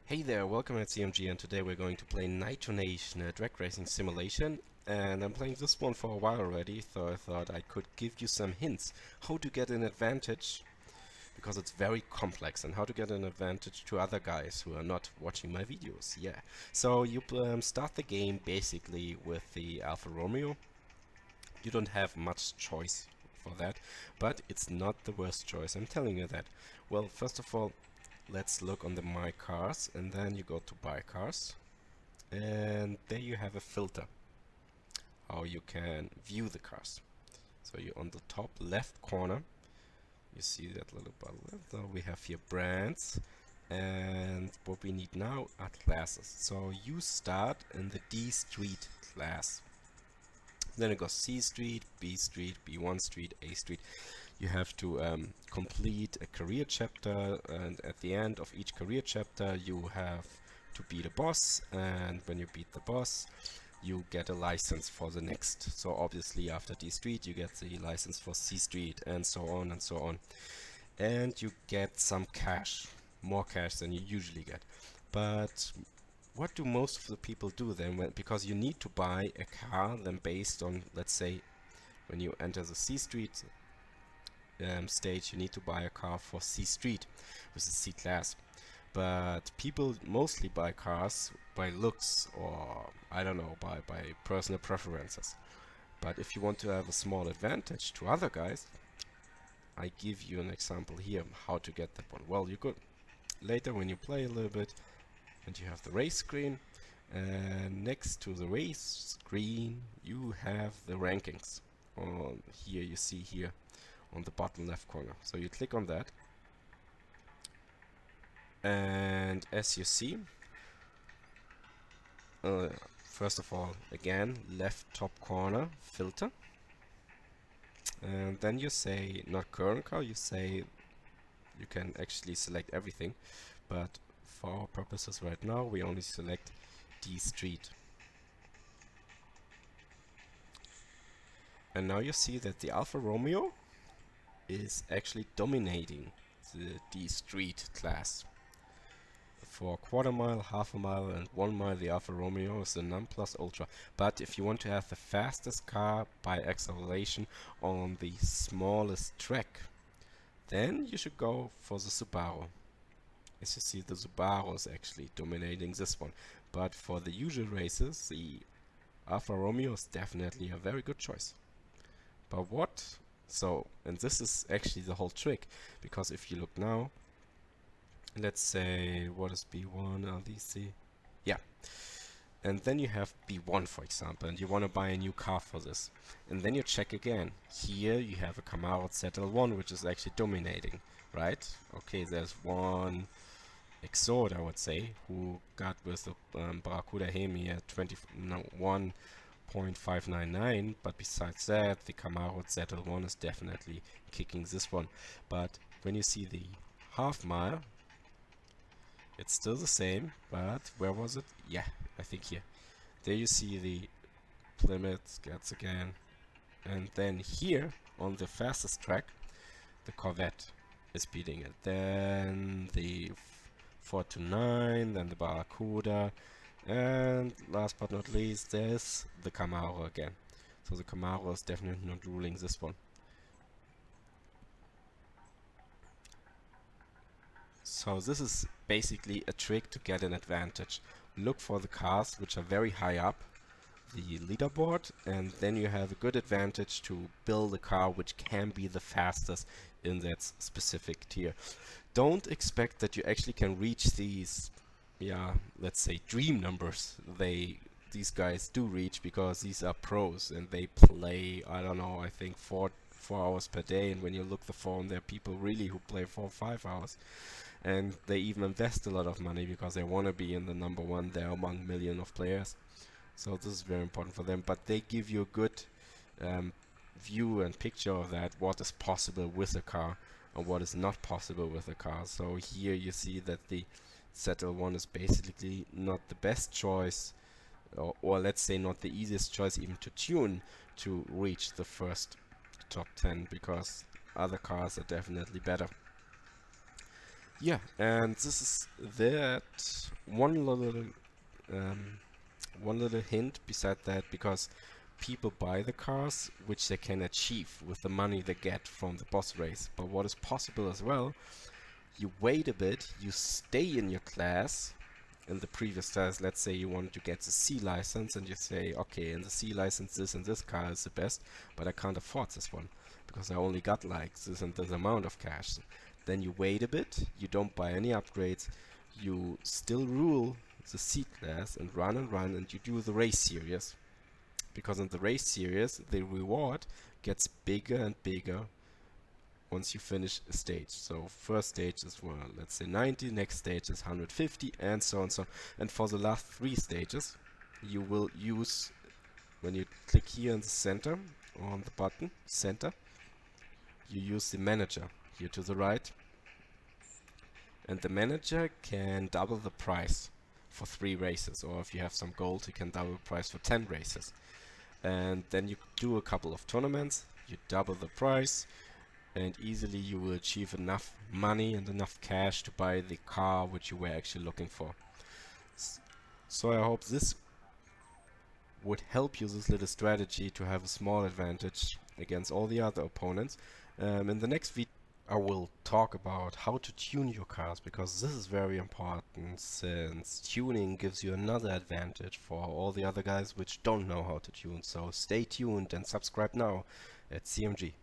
Hey there, welcome at CMG, and today we're going to play Nitro Nation, a drag racing simulation. And I'm playing this one for a while already, so I thought I could give you some hints how to get an advantage, because it's very complex, and how to get an advantage to other guys who are not watching my videos. Yeah, so you start the game basically with the Alfa Romeo. You don't have much choice for that, but it's not the worst choice, I'm telling you that. Well, first of all, let's look on the My Cars, and then you go to Buy Cars, and there you have a filter how you can view the cars. So you on the top left corner, you see that little button. So we have here brands, and what we need now are classes. So you start in the D Street class. Then it goes C Street, B Street, B1 Street, A Street. You have to complete a career chapter, and at the end of each career chapter you have to beat a boss, and when you beat the boss you get a license for the next. So obviously after D Street you get the license for C Street, and so on and so on. And you get some cash, more cash than you usually get. But what do most of the people do then? Because you need to buy a car then based on, let's say, when you enter the C Street stage, you need to buy a car for C Street with the C class. But people mostly buy cars by looks, or I don't know, by personal preferences. But if you want to have a small advantage to other guys, I give you an example here how to get that one. Well, you could later when you play a little bit, and you have the race screen, and next to the race screen you have the rankings. On here you see here on the bottom left corner. So you click on that, and as you see, first of all, again, left top corner filter, and then you say not current car, you say you can actually select everything, but for our purposes right now we only select D Street. And now you see that the Alfa Romeo is actually dominating the D Street class. For quarter mile, half a mile and 1 mile, the Alfa Romeo is the non-plus ultra. But if you want to have the fastest car by acceleration on the smallest track, then you should go for the Subaru. As you see, the Subaru is actually dominating this one. But for the usual races, the Alfa Romeo is definitely a very good choice. But what? So, and this is actually the whole trick, because if you look now, let's say, what is B1, LDC? Yeah. And then you have B1, for example, and you want to buy a new car for this. And then you check again. Here you have a Camaro ZL1, which is actually dominating, right? Okay, there's one Exort, I would say, who got with the Barracuda Hemi at 1.599, but besides that, the Camaro ZL1 is definitely kicking this one. But when you see the half mile, it's still the same, but where was it? Yeah, I think here. There you see the Plymouth gets again. And then here, on the fastest track, the Corvette is beating it. Then the 429, then the Barracuda, and last but not least, there's the Camaro again. So the Camaro is definitely not ruling this one. So this is basically a trick to get an advantage. Look for the cars which are very high up the leaderboard, and then you have a good advantage to build a car which can be the fastest in that specific tier. Don't expect that you actually can reach these, yeah, let's say dream numbers these guys do reach, because these are pros and they play, I don't know, I think 4 hours per day, and when you look the phone, there are people really who play 4 or 5 hours, and they even invest a lot of money because they want to be in the number one there among millions of players. So this is very important for them, but they give you a good view and picture of that, what is possible with a car and what is not possible with a car. So here you see that the ZL1 is basically not the best choice, or let's say not the easiest choice even to tune to reach the first top 10, because other cars are definitely better. Yeah, and this is that um, one little hint beside that, because people buy the cars which they can achieve with the money they get from the boss race. But what is possible as well, you wait a bit, you stay in your class. In the previous class, let's say you want to get the C license and you say, okay, in the C license this and this car is the best, but I can't afford this one because I only got like this and this amount of cash. Then you wait a bit, you don't buy any upgrades, you still rule the C class and run, and you do the race series. Because in the race series, the reward gets bigger and bigger once you finish a stage. So first stage is, well, let's say 90, next stage is 150, and so on, so on. And for the last 3 stages, you will use, when you click here in the center, on the button, center, you use the manager here to the right, and the manager can double the price for 3 races, or if you have some gold, you can double the price for 10 races. And then you do a couple of tournaments, you double the price, and easily you will achieve enough money and enough cash to buy the car which you were actually looking for. So I hope this would help you, this little strategy, to have a small advantage against all the other opponents. In the next video I will talk about how to tune your cars, because this is very important, since tuning gives you another advantage for all the other guys which don't know how to tune. So stay tuned and subscribe now at CMG.